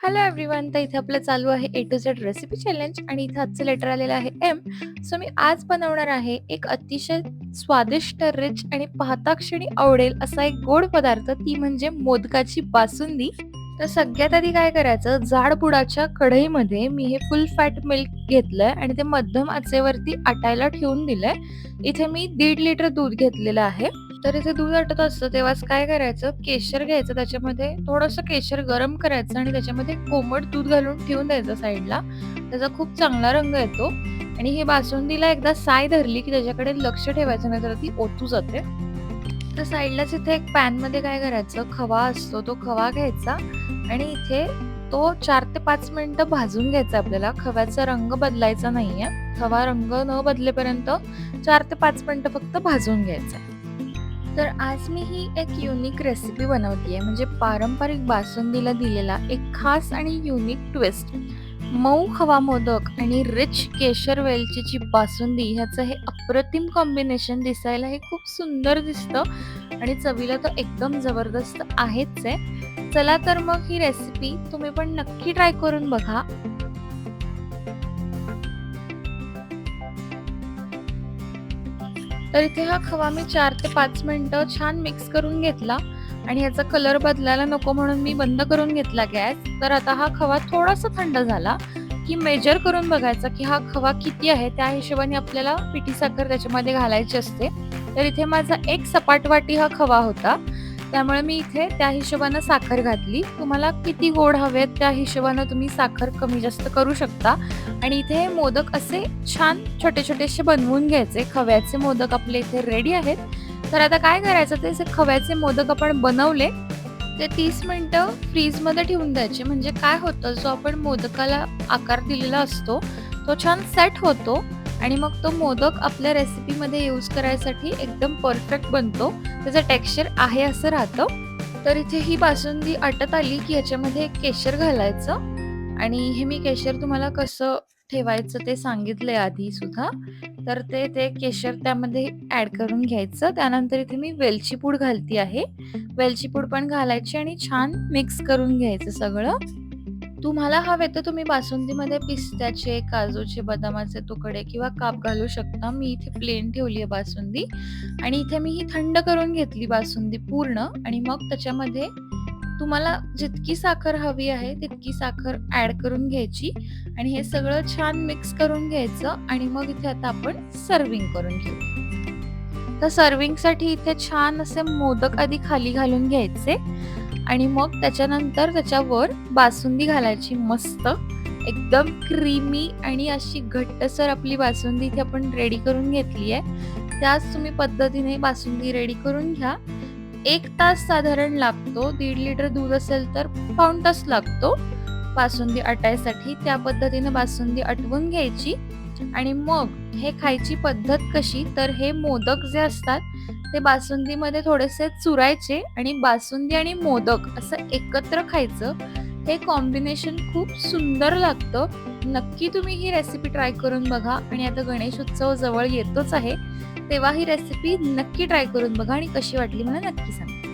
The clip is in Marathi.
Hello everyone. तर इथे आपलं चालू आहे ए टू झेड रेसिपी चॅलेंज आणि इथं आजचं लेटर आलेलं आहे एम. सो मी आज बनवणार आहे एक अतिशय स्वादिष्ट, रिच आणि पाहता क्षणी आवडेल असा एक गोड पदार्थ, ती म्हणजे मोदकाची बासुंदी. तर सगळ्यात आधी काय करायचं, जाड बुडाच्या कढईमध्ये मी हे फुल फॅट मिल्क घेतलंय आणि ते मध्यम आचेवरती आटायला ठेवून दिलंय. इथे मी 1.5 लिटर दूध घेतलेलं आहे. तर इथे दूध आटत असतं तेव्हाच काय करायचं, केशर घ्यायचं, त्याच्यामध्ये थोडंसं केशर गरम करायचं आणि त्याच्यामध्ये कोमट दूध घालून ठेवून द्यायचं साईडला. त्याचा खूप चांगला रंग येतो आणि ही बासुंदीला एकदा साय धरली की त्याच्याकडे लक्ष ठेवायचं, नाही तर ती ओतू जाते. तर साईडलाच इथे एक पॅनमध्ये काय करायचं, खवा असतो तो खवा घ्यायचा आणि इथे तो 4 ते 5 मिनिटं भाजून घ्यायचा आपल्याला. खव्याचा रंग बदलायचा नाहीये. खवा रंग न बदलेपर्यंत 4 ते 5 मिनिटं फक्त भाजून घ्यायचा. तर आज मी ही एक युनिक रेसिपी बनवतीये, म्हणजे पारंपरिक बासुंदीला दिलेला एक खास आणि युनिक ट्विस्ट. मऊ खवा मोदक आणि रिच केशर वेलचीची बासुंदी ह्याचं हे अप्रतिम कॉम्बिनेशन दिसायला हे खूप सुंदर दिसतं आणि चवीला तर एकदम जबरदस्त आहेच आहे. चला तर मग ही रेसिपी तुम्ही पण नक्की ट्राय करून बघा. तर इथे हा खवा मी 4 ते 5 मिनिटं छान मिक्स करून घेतला आणि ह्याचा कलर बदलायला नको म्हणून मी बंद करून घेतला गॅस. तर आता हा खवा थोडासा थंड झाला की मेजर करून बघायचा की हा खवा किती आहे, त्या हिशोबाने आपल्याला पिठी साखर त्याच्यामध्ये घालायची असते. तर इथे माझा एक सपाट वाटी हा खवा होता, त्यामुळे मी इथे त्या हिशोबानं साखर घातली. तुम्हाला किती गोड हवेत त्या हिशोबानं तुम्ही साखर कमी जास्त करू शकता. आणि इथे मोदक असे छान छोटे छोटेसे बनवून घ्यायचे. खव्याचे मोदक आपले इथे रेडी आहेत. तर आता काय करायचं, ते जे खव्याचे मोदक आपण बनवले ते 30 मिनिटं फ्रीजमध्ये ठेवून द्यायचे. म्हणजे काय होतं, जो आपण मोदकाला आकार दिलेला असतो तो छान सेट होतो आणि मग तो मोदक आपल्या रेसिपीमध्ये यूज करायसाठी एकदम परफेक्ट बनतो. त्याचं टेक्स्चर आहे असं राहतं. तर इथे ही बासुंदी आटत आली की ह्याच्यामध्ये केशर घालायचं आणि हे मी केशर तुम्हाला कसं ठेवायचं ते सांगितलंय आधी सुद्धा. तर ते केशर त्यामध्ये ॲड करून घ्यायचं. त्यानंतर इथे मी वेलची पूड घालती आहे. वेलची पूड पण घालायची आणि छान मिक्स करून घ्यायचं सगळं. तुम्हाला हवे तर तुम्ही बासुंदीमध्ये पिस्त्याचे, काजूचे, बदामाचे तुकडे किंवा काप घालू शकता. मी इथे प्लेन ठेवली आहे बासुंदी आणि इथे मी ही थंड करून घेतली बासुंदी पूर्ण आणि मग त्याच्यामध्ये तुम्हाला जितकी साखर हवी आहे तितकी साखर ॲड करून घ्यायची आणि हे सगळं छान मिक्स करून घ्यायचं आणि मग इथे आता आपण सर्व्हिंग करून घेऊ. तर सर्व्हिंगसाठी इथे छान असे मोदक आधी खाली घालून घ्यायचे आणि मग त्याच्यानंतर त्याच्यावर बासुंदी घालायची. मस्त एकदम क्रीमी आणि अशी घट्टसर आपली बासुंदी इथे आपण रेडी करून घेतली आहे. त्याच तुम्ही पद्धतीने बासुंदी रेडी करून घ्या. 1 तास साधारण लागतो. 1.5 लिटर दूध असेल तर पाऊण तास लागतो बासुंदी आटायसाठी. त्या पद्धतीने बासुंदी आटवून घ्यायची आणि मग हे खायची पद्धत कशी, तर हे मोदक जे असतात ते बासुंदीमध्ये थोडेसे चुरायचे आणि बासुंदी आणि मोदक असं एकत्र खायचं. हे कॉम्बिनेशन खूप सुंदर लागतं. नक्की तुम्ही ही रेसिपी ट्राय करून बघा आणि आता गणेश उत्सव जवळ येतोच आहे, तेव्हा ही रेसिपी नक्की ट्राय करून बघा आणि कशी वाटली मला नक्की सांगा.